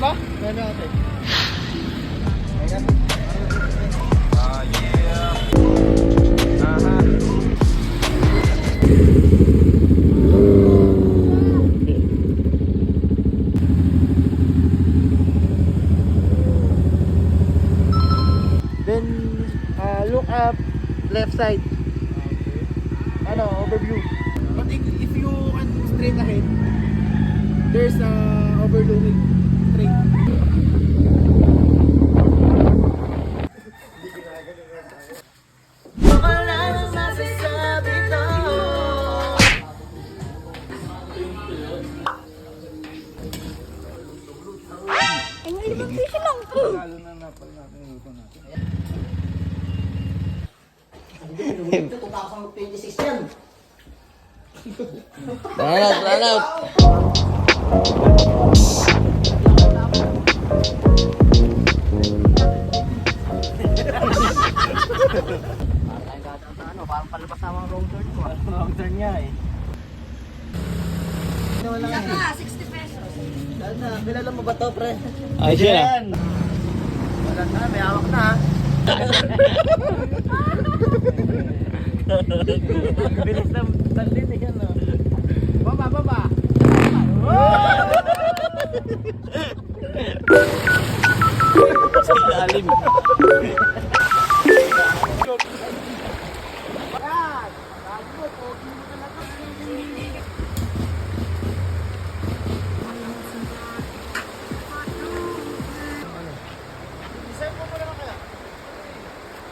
ba? Meron natin. Then look up left side. Ano, overview. But if you can straight ahead, there's a overlooking train. Lalo na napal natin yung luto natin. 2026 yan. Run out. Parang palabas na mga wrong turn ko. Wrong turn niya eh. Saka, 60 pesos. Kilala mo ba to, pre? Ay, siya. Wala na, may hawak na ha. Bilis na talin eh yan, no? Baba. Sa ilalim.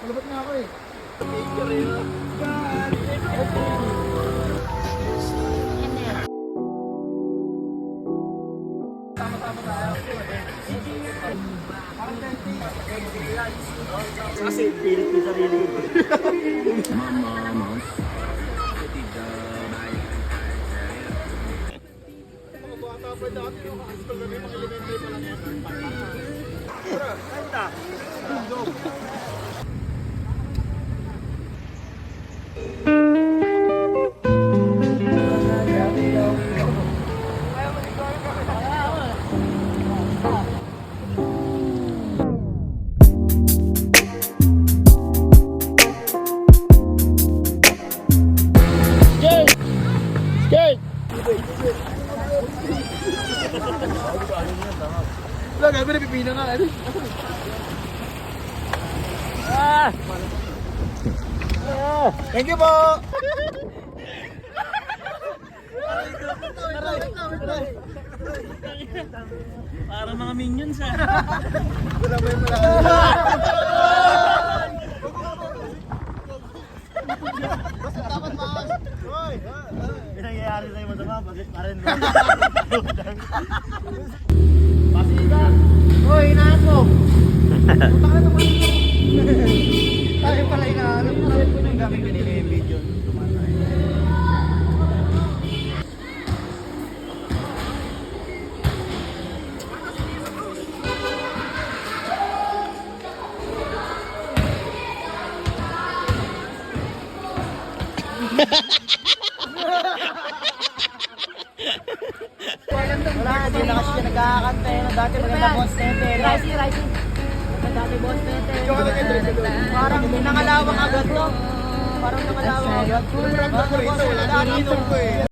Malabot na ako eh. Kasi pilit ko sarili ko. Wala, gabi na pipino na. Thank you po! Para mga minions ah. Wala ba yung malaki? Basta dapat maas. Hoy! May nangyayari sa'yo masama, bakit pa rin? Pasigan! Hoy, hinaan mo! Punta ka naman ito. Tayo pala hinahanap mo. Ang gamit pinili yung video. Wala, hindi na kasi siya nagkakanta eh. Dati maganda boss nete. Rising. Dati boss nete. Parang nangalawang agad to. Parang nangalawang agad. Wala ko eh.